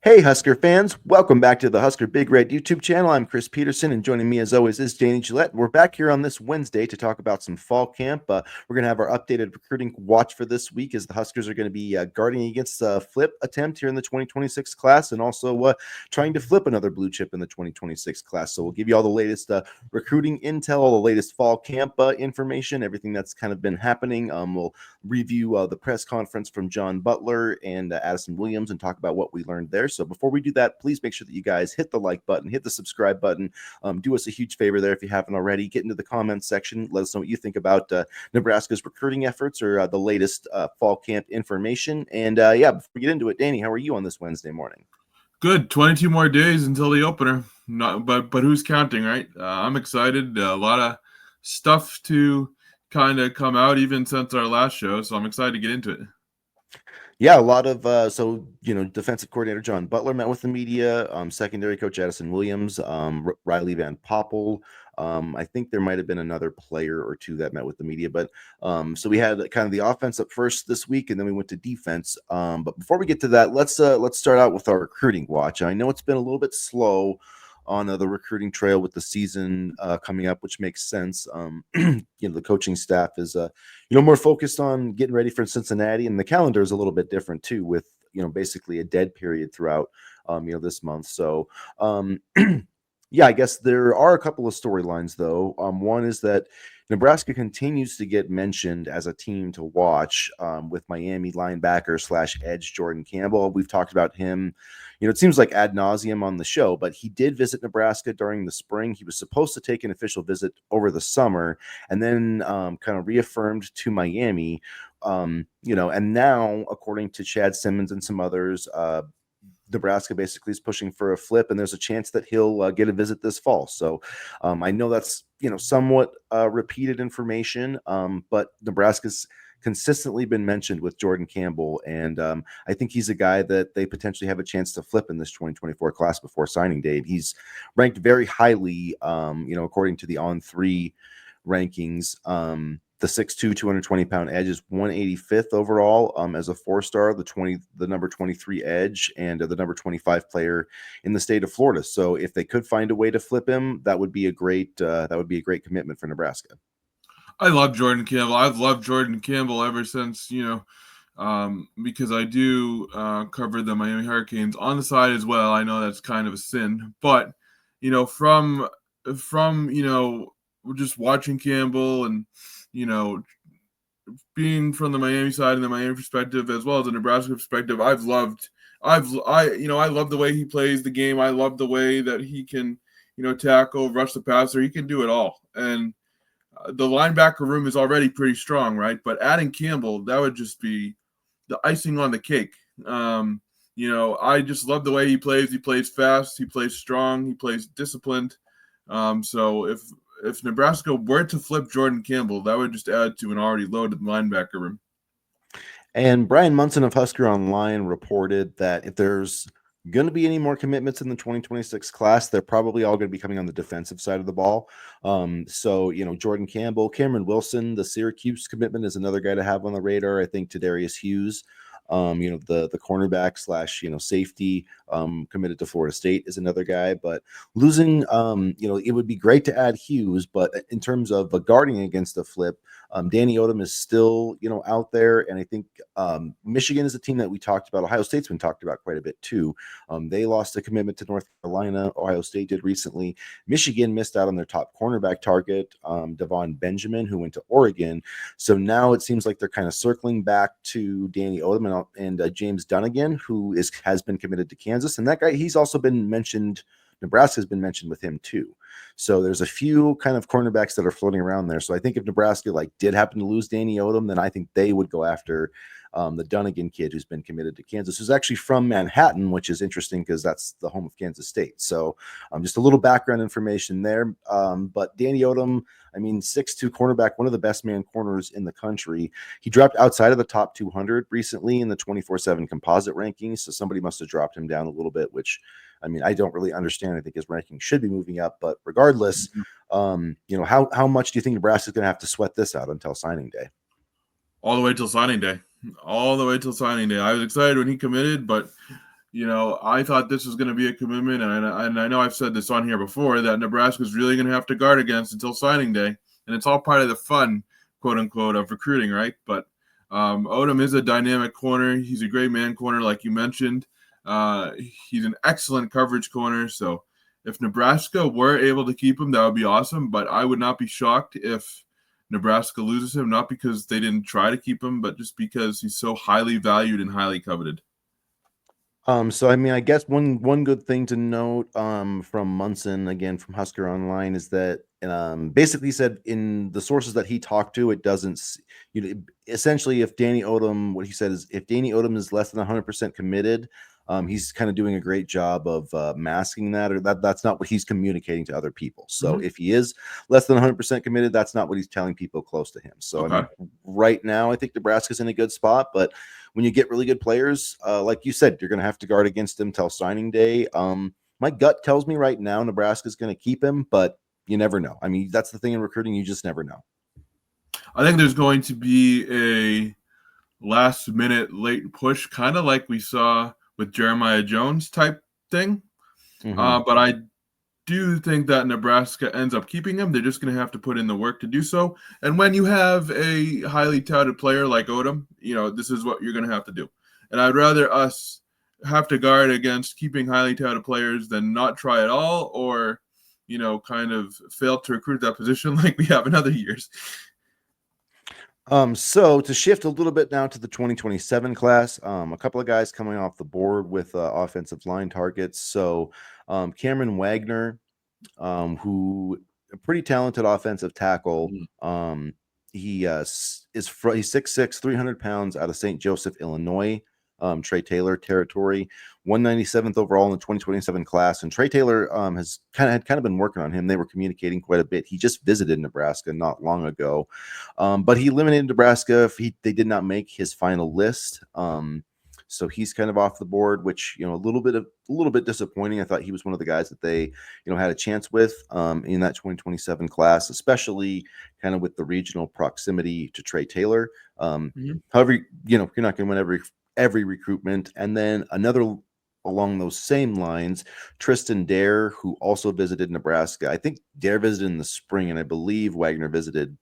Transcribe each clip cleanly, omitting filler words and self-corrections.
Hey, Husker fans, welcome back to the Husker Big Red YouTube channel. I'm Chris Peterson, and joining me as always is Danny Gillette. We're back here on this Wednesday to talk about some fall camp. We're going to have our updated recruiting watch for this week as the Huskers are going to be guarding against a flip attempt here in the 2026 class and also trying to flip another blue chip in the 2026 class. So we'll give you all the latest recruiting intel, all the latest fall camp information, everything that's kind of been happening. We'll review the press conference from John Butler and Addison Williams and talk about what we learned there. So before we do that, please make sure that you guys hit the like button, hit the subscribe button. Do us a huge favor there if you haven't already. Get into the comments section. Let us know what you think about Nebraska's recruiting efforts or the latest fall camp information. And before we get into it, Danny, how are you on this Wednesday morning? Good. 22 more days until the opener. But who's counting, right? I'm excited. A lot of stuff to kind of come out even since our last show, so I'm excited to get into it. Yeah, a lot of defensive coordinator John Butler met with the media, secondary coach Addison Williams, Riley Van Poppel. I think there might have been another player or two that met with the media, but so we had kind of the offense up first this week, and then we went to defense. But before we get to that, let's start out with our recruiting watch. I know it's been a little bit slow on the recruiting trail with the season coming up, which makes sense. The coaching staff is more focused on getting ready for Cincinnati, and the calendar is a little bit different too, with basically a dead period throughout this month. So yeah, I guess there are a couple of storylines though. One is that Nebraska continues to get mentioned as a team to watch with Miami linebacker / edge Jordan Campbell. We've talked about him, it seems like ad nauseum on the show, but he did visit Nebraska during the spring. He was supposed to take an official visit over the summer and then kind of reaffirmed to Miami. And now, according to Chad Simmons and some others, Nebraska basically is pushing for a flip, and there's a chance that he'll get a visit this fall. So I know that's somewhat repeated information, but Nebraska's consistently been mentioned with Jordan Campbell, and I think he's a guy that they potentially have a chance to flip in this 2024 class before signing day. He's ranked very highly, according to the On3 rankings. The 6'2", 220-pound edge is 185th overall as a 4-star, the number 23 edge, and the number 25 player in the state of Florida. So if they could find a way to flip him, that would be a great commitment for Nebraska. I love Jordan Campbell. I've loved Jordan Campbell ever since, because I do cover the Miami Hurricanes on the side as well. I know that's kind of a sin, but from just watching Campbell and being from the Miami side and the Miami perspective as well as the Nebraska perspective, I love the way he plays the game. I love the way that he can, tackle, rush the passer. He can do it all. And the linebacker room is already pretty strong, right? But adding Campbell, that would just be the icing on the cake. I just love the way he plays. He plays fast. He plays strong. He plays disciplined. So if Nebraska were to flip Jordan Campbell, that would just add to an already loaded linebacker room. And Brian Munson of Husker Online reported that if there's going to be any more commitments in the 2026 class, they're probably all going to be coming on the defensive side of the ball. So Jordan Campbell, Cameron Wilson, the Syracuse commitment is another guy to have on the radar. I think Tadarius Hughes, the cornerback / safety committed to Florida State is another guy. But losing, it would be great to add Hughes, but in terms of guarding against the flip, Danny Odem is still out there, and I think Michigan is a team that we talked about. Ohio State's been talked about quite a bit too. They lost a commitment to North Carolina. Ohio State did recently. Michigan missed out on their top cornerback target, Devon Benjamin, who went to Oregon. So now it seems like they're kind of circling back to Danny Odem and James Dunnigan, who has been committed to Kansas. And that guy, he's also been mentioned. Nebraska has been mentioned with him too. So there's a few kind of cornerbacks that are floating around there. So I think if Nebraska did happen to lose Danny Odem, then I think they would go after the Dunnigan kid who's been committed to Kansas, who's actually from Manhattan, which is interesting because that's the home of Kansas State. So just a little background information there. But Danny Odem, 6'2" cornerback, one of the best man corners in the country. He dropped outside of the top 200 recently in the 24/7 composite rankings. So somebody must have dropped him down a little bit, which I don't really understand. I think his ranking should be moving up, but regardless, how much do you think Nebraska is going to have to sweat this out until signing day? All the way till signing day. I was excited when he committed, but I thought this was going to be a commitment, and I know I've said this on here before, that Nebraska's really going to have to guard against until signing day, and it's all part of the fun, quote unquote, of recruiting, right? But Odom is a dynamic corner. He's a great man corner, like you mentioned. He's an excellent coverage corner. So if Nebraska were able to keep him, that would be awesome. But I would not be shocked if Nebraska loses him, not because they didn't try to keep him, but just because he's so highly valued and highly coveted. So I mean, I guess one good thing to note from Munson, again from Husker Online, is that basically said in the sources that he talked to, it doesn't essentially, if Danny Odem, what he said is, if Danny Odem is less than 100% committed, he's kind of doing a great job of masking that, or that's not what he's communicating to other people. So if he is less than 100% committed, that's not what he's telling people close to him. So Okay. I mean, right now I think Nebraska's in a good spot, but when you get really good players, like you said, you're going to have to guard against them till signing day. My gut tells me right now Nebraska's going to keep him, but you never know. I mean, that's the thing in recruiting; you just never know. I think there's going to be a last minute late push, kind of like we saw with Jeremiah Jones type thing. But I do think that Nebraska ends up keeping him. They're just going to have to put in the work to do so. And when you have a highly touted player like Odom, this is what you're going to have to do. And I'd rather us have to guard against keeping highly touted players than not try at all, or, kind of fail to recruit that position like we have in other years. So to shift a little bit now to the 2027 class, a couple of guys coming off the board with offensive line targets. So Cameron Wagner, who a pretty talented offensive tackle. He he's 6'6", 300 pounds, out of St. Joseph, Illinois. Trey Taylor territory, 197th overall in the 2027 class. And Trey Taylor had kind of been working on him. They were communicating quite a bit. He just visited Nebraska not long ago, but he eliminated Nebraska. They did not make his final list. So he's kind of off the board, which, a little bit disappointing. I thought he was one of the guys that they, had a chance with in that 2027 class, especially kind of with the regional proximity to Trey Taylor. However, you're not going to win every recruitment. And then another along those same lines, Tristan Dare, who also visited Nebraska. I think Dare visited in the spring, and I believe Wagner visited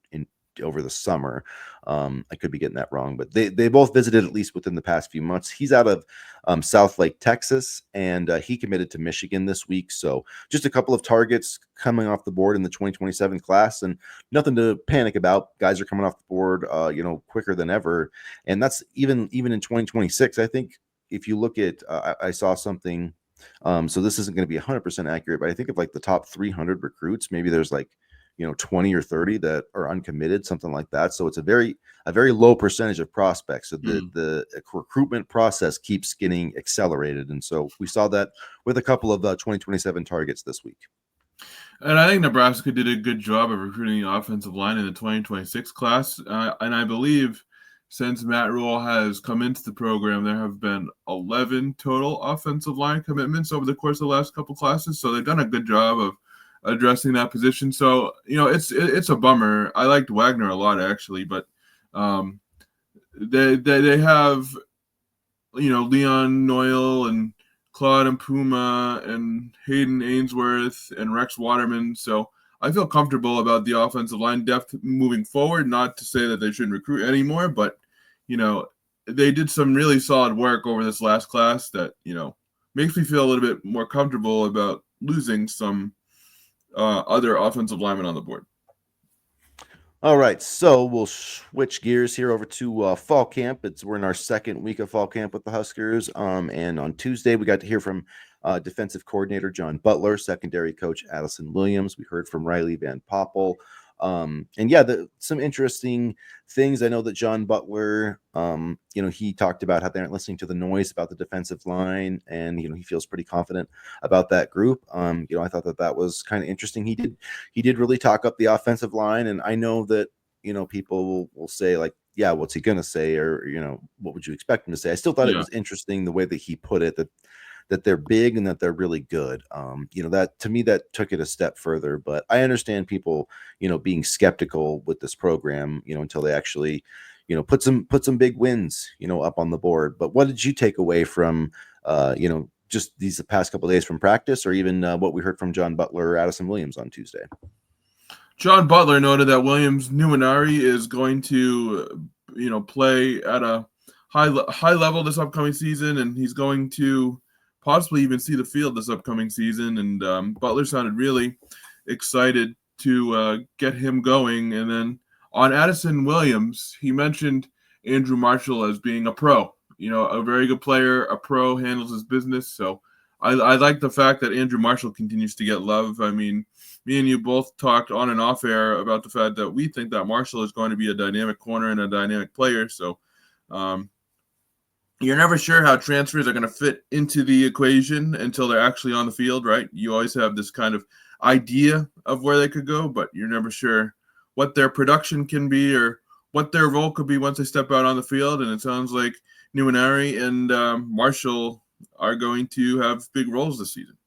over the summer. I could be getting that wrong, but they both visited at least within the past few months. He's out of South Lake, Texas, and he committed to Michigan this week. So just a couple of targets coming off the board in the 2027 class, and nothing to panic about. Guys are coming off the board, quicker than ever, and that's even in 2026. I think if you look at, I saw something. So this isn't going to be 100% accurate, but I think of like the top 300 recruits, maybe there's like 20 or 30 that are uncommitted, something like that. So it's a very low percentage of prospects. So the recruitment process keeps getting accelerated. And so we saw that with a couple of 2027 targets this week. And I think Nebraska did a good job of recruiting the offensive line in the 2026 class. And I believe since Matt Rule has come into the program, there have been 11 total offensive line commitments over the course of the last couple classes. So they've done a good job of addressing that position. So, it's a bummer. I liked Wagner a lot, actually, but they have, Leon Noyle and Claude and Puma and Hayden Ainsworth and Rex Waterman. So I feel comfortable about the offensive line depth moving forward. Not to say that they shouldn't recruit anymore, but, they did some really solid work over this last class that, makes me feel a little bit more comfortable about losing some other offensive linemen on the board. All right, so we'll switch gears here over to fall camp. We're in our second week of fall camp with the Huskers, and on Tuesday we got to hear from defensive coordinator John Butler, secondary coach Addison Williams. We heard from Riley Van Poppel. And yeah, some interesting things. I know that John Butler, he talked about how they aren't listening to the noise about the defensive line, and he feels pretty confident about that group. I thought that was kind of interesting. He did really talk up the offensive line, and I know that people will say like, yeah, what's he gonna say, or what would you expect him to say? I still thought it was interesting the way that he put it, that they're big and that they're really good. That to me, that took it a step further, but I understand people, being skeptical with this program, until they actually, put some big wins, up on the board. But what did you take away from just these past couple of days from practice, or even what we heard from John Butler or Addison Williams on Tuesday. John Butler noted that Williams Numenari is going to, play at a high level this upcoming season, and he's going to possibly even see the field this upcoming season. And Butler sounded really excited to get him going. And then on Addison Williams, he mentioned Andrew Marshall as being a pro, a very good player, a pro, handles his business. So I like the fact that Andrew Marshall continues to get love. I mean, me and you both talked on and off air about the fact that we think that Marshall is going to be a dynamic corner and a dynamic player. So you're never sure how transfers are going to fit into the equation until they're actually on the field, right? You always have this kind of idea of where they could go, but you're never sure what their production can be or what their role could be once they step out on the field. And it sounds like Numenari and Marshall are going to have big roles this season.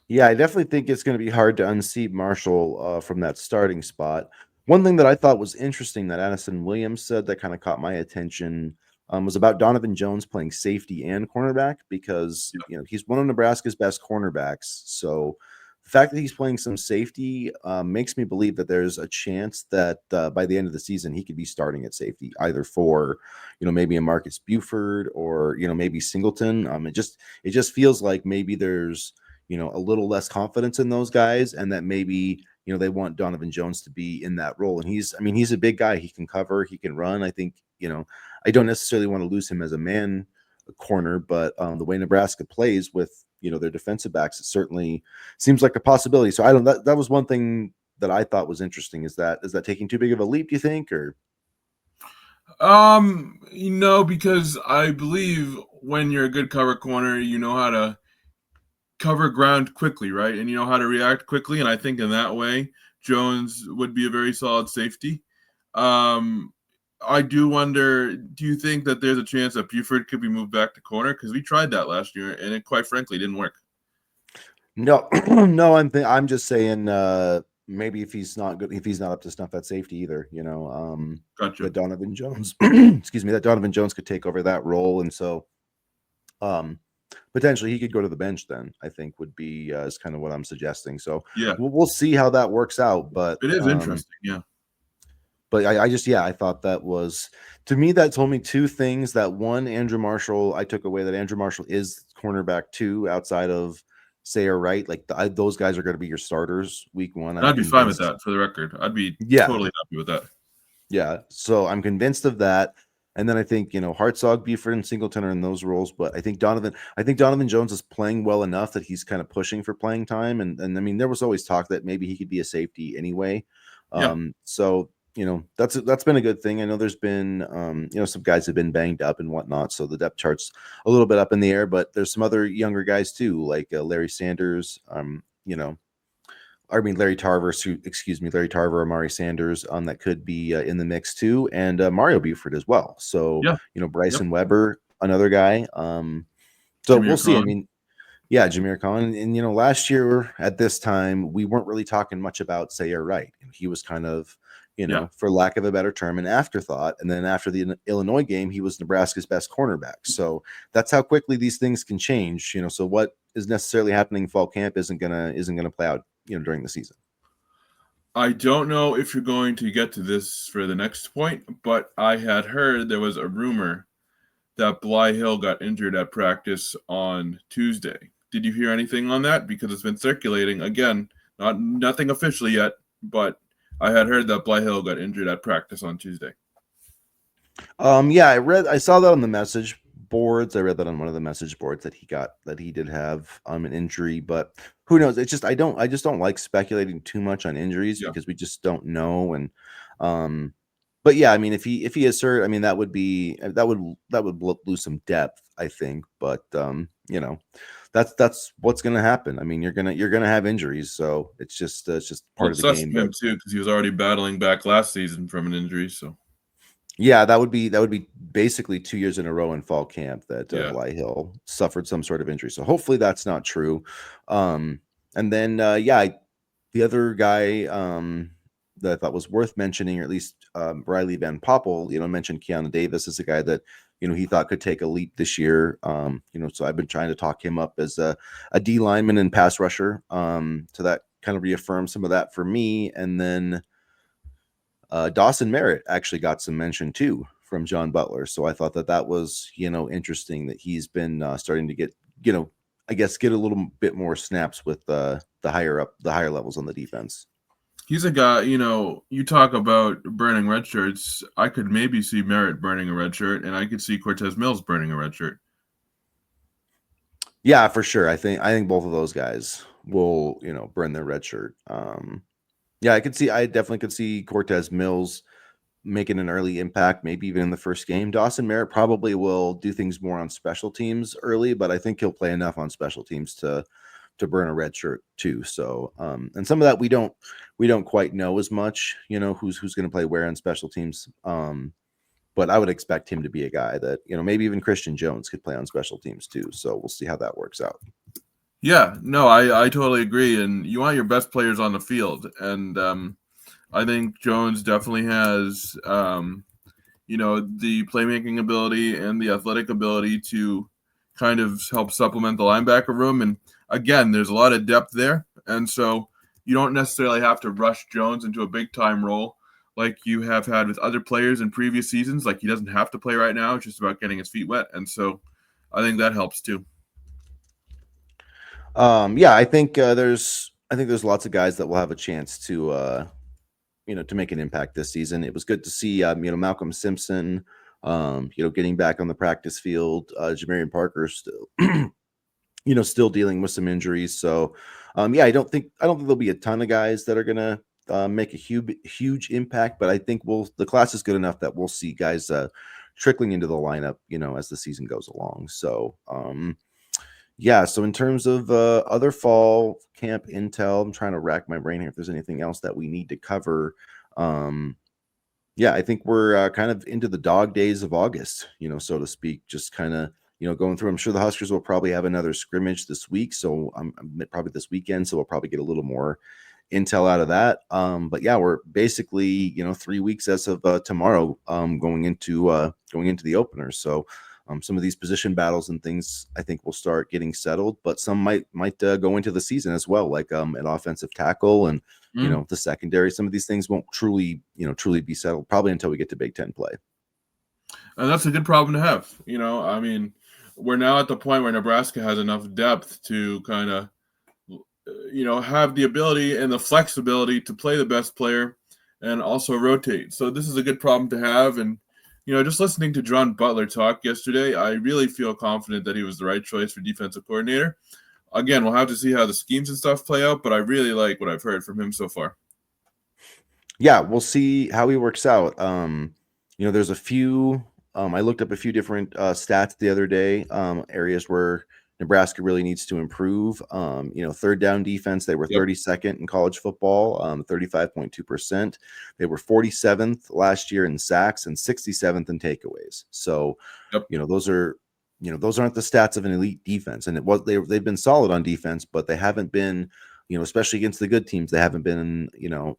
Yeah, I definitely think it's going to be hard to unseat Marshall from that starting spot. One thing that I thought was interesting that Addison Williams said that kind of caught my attention was about Donovan Jones playing safety and cornerback, because he's one of Nebraska's best cornerbacks. So the fact that he's playing some safety makes me believe that there's a chance that by the end of the season he could be starting at safety, either for maybe a Marcus Buford or maybe Singleton. It just feels like maybe there's a little less confidence in those guys, and that maybe they want Donovan Jones to be in that role. And he's a big guy. He can cover, he can run. I think I don't necessarily want to lose him as a man corner, but the way Nebraska plays with their defensive backs, it certainly seems like a possibility. So I don't. That was one thing that I thought was interesting. Is that taking too big of a leap, do you think? Or because I believe when you're a good cover corner, you know how to cover ground quickly, right? And you know how to react quickly. And I think in that way, Jones would be a very solid safety. I do wonder, do you think that there's a chance that Buford could be moved back to corner? Because we tried that last year, and it quite frankly didn't work. No, no, I'm just saying maybe if he's not good, if he's not up to snuff at safety either, Gotcha. that Donovan Jones, excuse me, that Donovan Jones could take over that role, and so potentially he could go to the bench. Then I think would be is kind of what I'm suggesting. So Yeah, we'll see how that works out. But it is interesting. Yeah. But I thought that was, to me, that told me two things. That one, Andrew Marshall, I took away that Andrew Marshall is cornerback two outside of Sayer Wright. Like those guys are going to be your starters week one. And I'm I'd be fine with convinced. that, for the record. I'd be Yeah, totally happy with that. yeah. So I'm convinced of that. And then I think Hartzog, Buford, and Singleton are in those roles. But I think Donovan Jones is playing well enough that he's kind of pushing for playing time. And I mean, there was always talk that maybe he could be a safety anyway. Yeah. So that's been a good thing. I know there's been some guys have been banged up and whatnot, so the depth chart's a little bit up in the air. But there's some other younger guys too, like Larry Sanders. Larry Tarver, Amari Sanders, that could be in the mix too, and Mario Buford as well. So Yeah. Bryson Weber, another guy. So Jameer we'll see. I Khan. mean, yeah, Jameer Khan. And last year at this time, we weren't really talking much about Sayer Wright. He was kind of, for lack of a better term, an afterthought. And then after the Illinois game, he was Nebraska's best cornerback. So that's how quickly these things can change. So what is necessarily happening in fall camp isn't gonna play out, during the season. I don't know if you're going to get to this for the next point, but I had heard there was a rumor that Bly Hill got injured at practice on Tuesday. Did you hear anything on that? Because it's been circulating again, nothing officially yet, but I had heard that Bly Hill got injured at practice on Tuesday. Yeah, I saw that on the message boards. I read that on one of the message boards that he did have an injury, but who knows? It's just I just don't like speculating too much on injuries because we just don't know. And but yeah, I mean, if he is hurt, I mean that would lose some depth, I think. But that's what's going to happen. I mean, you're gonna have injuries, so it's just part of the game. For him too, because he was already battling back last season from an injury. So yeah, that would be basically 2 years in a row in fall camp that Bly Hill suffered some sort of injury. So hopefully that's not true. And then the other guy that I thought was worth mentioning, or at least Riley Van Poppel, mentioned Keanu Davis is a guy that he thought could take a leap this year. So I've been trying to talk him up as a D lineman and pass rusher. So that kind of reaffirmed some of that for me. And then Dawson Merritt actually got some mention too from John Butler. So I thought that was, interesting that he's been starting to get, I guess get a little bit more snaps with the higher levels on the defense. He's a guy, you talk about burning red shirts. I could maybe see Merritt burning a red shirt, and I could see Cortez Mills burning a red shirt. Yeah, for sure. I think both of those guys will, burn their red shirt. Yeah, I definitely could see Cortez Mills making an early impact, maybe even in the first game. Dawson Merritt probably will do things more on special teams early, but I think he'll play enough on special teams to burn a red shirt too. So, and some of that we don't quite know as much, who's going to play where on special teams. But I would expect him to be a guy that, maybe even Christian Jones could play on special teams too. So we'll see how that works out. Yeah, no, I totally agree. And you want your best players on the field. And I think Jones definitely has, the playmaking ability and the athletic ability to kind of help supplement the linebacker room. And again, there's a lot of depth there. And so you don't necessarily have to rush Jones into a big time role like you have had with other players in previous seasons. Like he doesn't have to play right now. It's just about getting his feet wet. And so I think that helps too. Yeah, I think there's lots of guys that will have a chance to to make an impact this season. It was good to see Malcolm Simpson getting back on the practice field. Jamarian Parker still still dealing with some injuries. So yeah, I don't think there'll be a ton of guys that are gonna make a huge impact, but I think the class is good enough that we'll see guys trickling into the lineup, as the season goes along. So yeah, so in terms of other fall camp intel, I'm trying to rack my brain here if there's anything else that we need to cover. Um, yeah, I think we're kind of into the dog days of August, so to speak, just kind of, going through. I'm sure the Huskers will probably have another scrimmage this week, so I'm probably this weekend, so we'll probably get a little more intel out of that. But yeah, we're basically, 3 weeks as of tomorrow, going into the opener. So some of these position battles and things I think will start getting settled, but some might go into the season as well, like an offensive tackle and the secondary. Some of these things won't truly be settled probably until we get to Big Ten play. And that's a good problem to have. I mean, we're now at the point where Nebraska has enough depth to kind of, have the ability and the flexibility to play the best player and also rotate. So this is a good problem to have. And, just listening to John Butler talk yesterday, I really feel confident that he was the right choice for defensive coordinator. Again, we'll have to see how the schemes and stuff play out, but I really like what I've heard from him so far. Yeah, we'll see how he works out. There's a few. I looked up a few different stats the other day. Areas where Nebraska really needs to improve. Third down defense, they were Yep. 32nd in college football, 35.2%. They were 47th last year in sacks and 67th in takeaways. So, Yep. those aren't the stats of an elite defense. And they've been solid on defense, but they haven't been, especially against the good teams, they haven't been,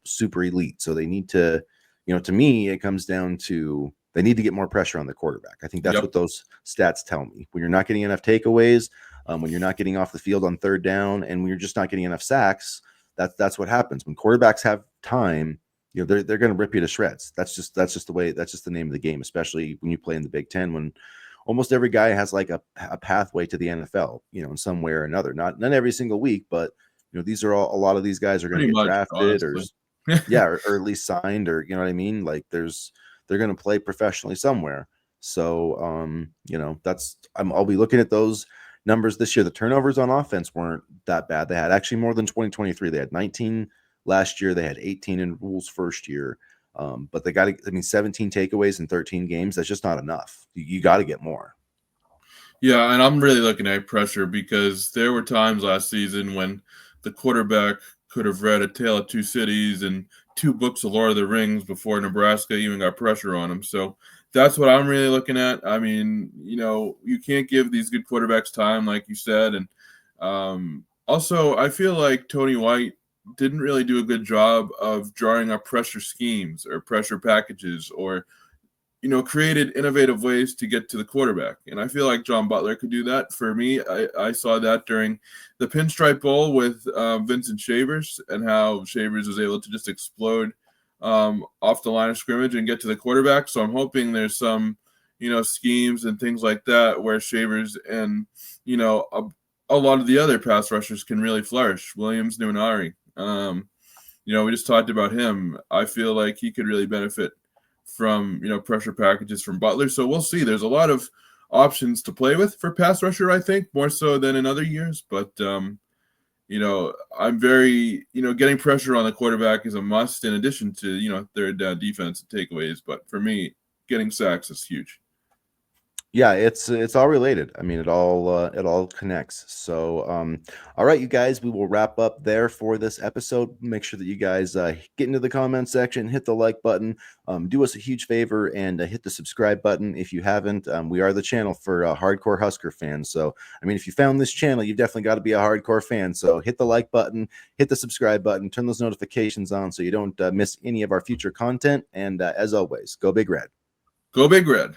super elite. So they need to, to me, it comes down to they need to get more pressure on the quarterback. I think that's Yep. what those stats tell me. When you're not getting enough takeaways, when you're not getting off the field on third down, and when you're just not getting enough sacks, that's what happens. When quarterbacks have time, they're going to rip you to shreds. That's just the way. That's just the name of the game, especially when you play in the Big Ten, when almost every guy has like a pathway to the NFL, in some way or another. Not every single week, but these are all. A lot of these guys are going to Pretty get much, drafted, or honestly. yeah, or at least signed, or what I mean. Like they're going to play professionally somewhere. So I'll be looking at those numbers this year. The turnovers on offense weren't that bad. They had actually more than 2023. They had 19 last year. They had 18 in Rule's first year. But they got 17 takeaways in 13 games. That's just not enough. You got to get more. Yeah, and I'm really looking at pressure because there were times last season when the quarterback could have read A Tale of Two Cities and two books of Lord of the Rings before Nebraska even got pressure on him. So that's what I'm really looking at. I mean, you can't give these good quarterbacks time, like you said. And also, I feel like Tony White didn't really do a good job of drawing up pressure schemes or pressure packages or created innovative ways to get to the quarterback. And I feel like John Butler could do that. For me, I saw that during the Pinstripe Bowl with Vincent Shavers, and how Shavers was able to just explode off the line of scrimmage and get to the quarterback. So I'm hoping there's some, schemes and things like that where Shavers and, a lot of the other pass rushers can really flourish. Williams Nunari. We just talked about him. I feel like he could really benefit from pressure packages from Butler. So we'll see. There's a lot of options to play with for pass rusher, I think, more so than in other years. But I'm very, getting pressure on the quarterback is a must, in addition to third down defense and takeaways. But for me, getting sacks is huge. Yeah, it's all related. I mean, it all connects. So, all right, you guys, we will wrap up there for this episode. Make sure that you guys get into the comment section, hit the like button, do us a huge favor, and hit the subscribe button if you haven't. We are the channel for hardcore Husker fans. So, I mean, if you found this channel, you've definitely got to be a hardcore fan. So, hit the like button, hit the subscribe button, turn those notifications on so you don't miss any of our future content. And as always, go Big Red. Go Big Red.